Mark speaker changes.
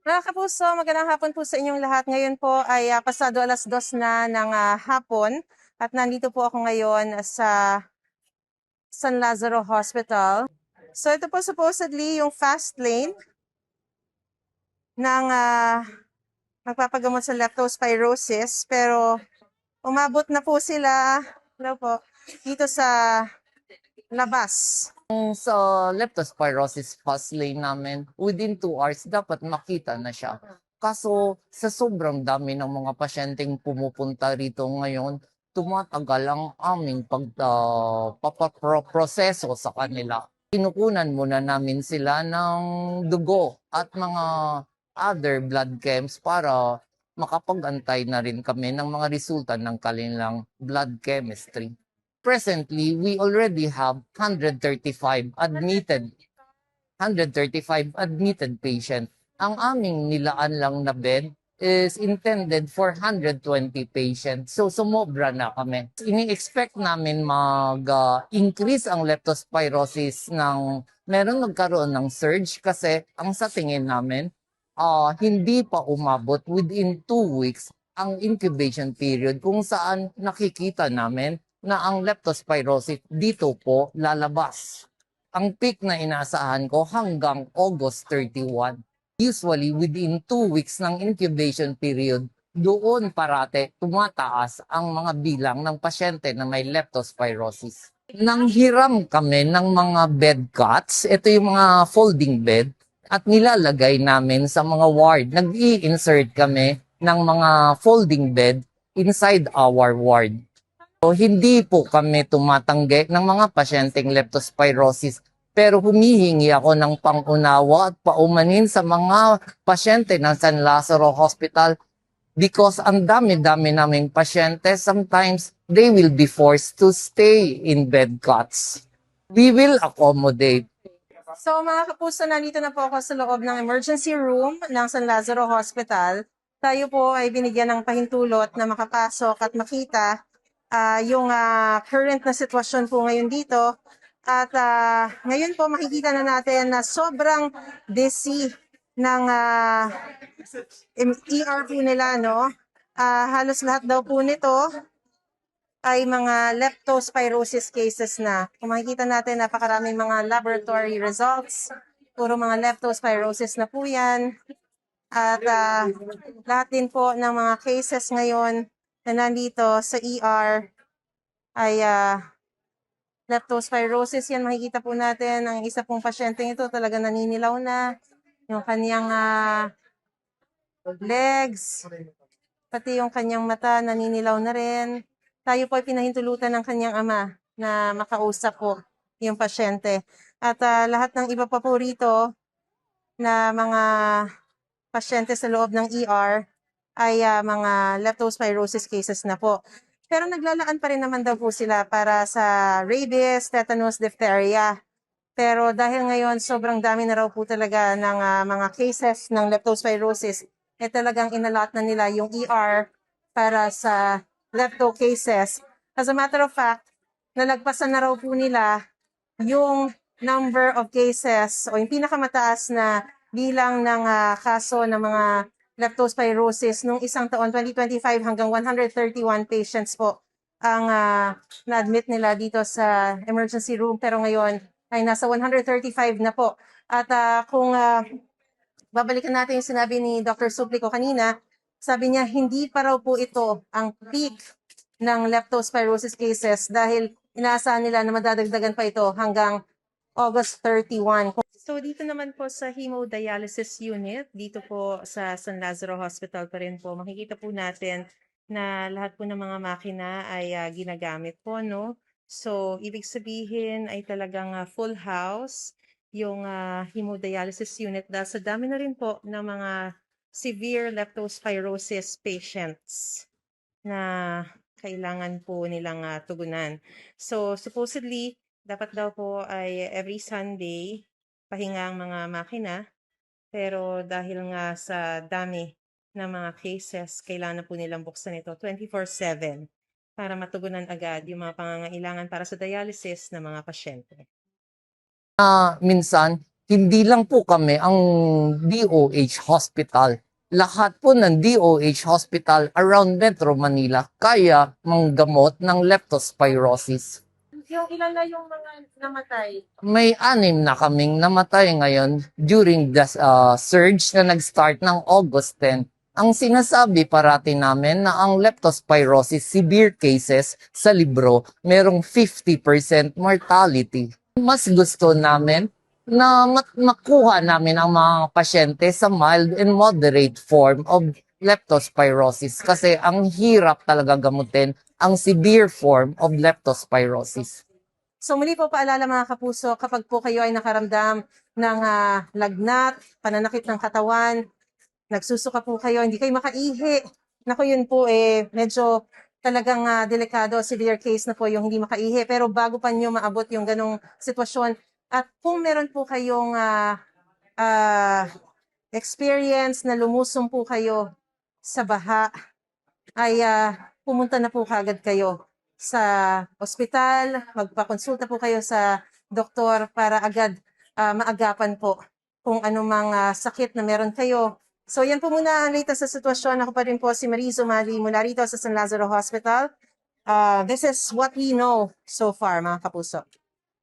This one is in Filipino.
Speaker 1: Mga kapuso, magandang hapon po sa inyong lahat. Ngayon po ay pasado 2:00 na ng hapon at nandito po ako ngayon sa San Lazaro Hospital. So ito po supposedly yung fast lane ng magpapagamot sa leptospirosis, pero umabot na po sila, hello po, dito sa labas.
Speaker 2: Sa leptospirosis fast lane namin, within 2 hours dapat makita na siya. Kaso sa sobrang dami ng mga pasyenteng pumupunta rito ngayon, tumatagal ang aming pagpaproseso sa kanila. Kinukunan muna namin sila ng dugo at mga other blood chems para makapag-antay na rin kami ng mga resulta ng kanilang blood chemistry. Presently, we already have 135 admitted patient. Ang aming nilaan lang na bed is intended for 120 patients. So, sumobra na kami. Ini-expect namin mag-increase ang leptospirosis ng meron nagkaroon ng surge kasi ang sa tingin namin, hindi pa umabot within 2 weeks ang incubation period kung saan nakikita namin na ang leptospirosis dito po lalabas. Ang peak na inaasahan ko hanggang August 31. Usually within 2 weeks ng incubation period, doon parate tumataas ang mga bilang ng pasyente na may leptospirosis. Nanghiram kami ng mga bed cots, ito yung mga folding bed, at nilalagay namin sa mga ward. Nag-i-insert kami ng mga folding bed inside our ward. So, hindi po kami tumatanggi ng mga pasyenteng leptospirosis, pero humihingi ako ng pangunawa at paumanin sa mga pasyente ng San Lazaro Hospital because ang dami-dami naming pasyente, sometimes they will be forced to stay in bed cots. We will accommodate.
Speaker 1: So mga kapuso, nandito na po ako sa loob ng emergency room ng San Lazaro Hospital. Tayo po ay binigyan ng pahintulot na makapasok at makita yung current na sitwasyon po ngayon dito. At ngayon po makikita na natin na sobrang busy ng ER po nila, no? Halos lahat daw po nito ay mga leptospirosis cases na. Kung makikita natin, napakaraming mga laboratory results. Puro mga leptospirosis na po yan. At lahat din po ng mga cases ngayon na nandito sa ER ay leptospirosis. Yan, makikita po natin, ang isa pong pasyente ito talaga naninilaw na. Yung kanyang legs, pati yung kanyang mata naninilaw na rin. Tayo po ay pinahintulutan ng kanyang ama na makausap po yung pasyente. At lahat ng iba pa po rito na mga pasyente sa loob ng ER ay mga leptospirosis cases na po. Pero naglalaan pa rin naman daw po sila para sa rabies, tetanus, diphtheria. Pero dahil ngayon sobrang dami na raw po talaga ng mga cases ng leptospirosis, talagang inalat na nila yung ER para sa lepto cases. As a matter of fact, nalagpasan na raw po nila yung number of cases o yung pinakamataas na bilang ng kaso ng mga leptospirosis nung isang taon, 2025, hanggang 131 patients po ang na-admit nila dito sa emergency room. Pero ngayon ay nasa 135 na po. At kung babalikan natin yung sinabi ni Dr. Suplico kanina, sabi niya hindi pa raw po ito ang peak ng leptospirosis cases dahil inaasahan nila na madadagdagan pa ito hanggang August 31. So dito naman po sa hemodialysis unit, dito po sa San Lazaro Hospital pa rin po, makikita po natin na lahat po ng mga makina ay ginagamit po, no? So ibig sabihin ay talagang full house yung hemodialysis unit dahil sa dami na rin po ng mga severe leptospirosis patients na kailangan po nilang tugunan. So supposedly, dapat daw po ay every Sunday pahinga ang mga makina, pero dahil nga sa dami ng mga cases, kailangan po nilang buksan ito 24/7 para matugunan agad yung mga pangangailangan para sa dialysis ng mga pasyente.
Speaker 2: Minsan, Hindi lang po kami ang DOH Hospital. Lahat po ng DOH Hospital around Metro Manila kaya manggamot ng leptospirosis.
Speaker 1: Yung ilan na yung mga namatay?
Speaker 2: May 6 na kaming namatay ngayon during the surge na nag-start ng August 10. Ang sinasabi parati namin na ang leptospirosis severe cases sa libro merong 50% mortality. Mas gusto namin na makuha namin ang mga pasyente sa mild and moderate form of leptospirosis kasi ang hirap talaga gamutin ang severe form of leptospirosis.
Speaker 1: So muli po paalala mga kapuso, kapag po kayo ay nakaramdam ng lagnat, pananakit ng katawan, nagsusuka po kayo, hindi kayo makaihi. Naku, yun po medyo talagang delikado, severe case na po yung hindi makaihi. Pero bago pa nyo maabot yung ganong sitwasyon, at kung meron po kayong experience na lumusong po kayo sa baha, ay pumunta na po kagad kayo sa ospital, magpakonsulta po kayo sa doktor para agad maagapan po kung anumang sakit na meron kayo. So yan po muna ang latest sa sitwasyon. Ako pa rin po si Marizo Mali mula rito sa San Lazaro Hospital. This is what we know so far, mga kapuso.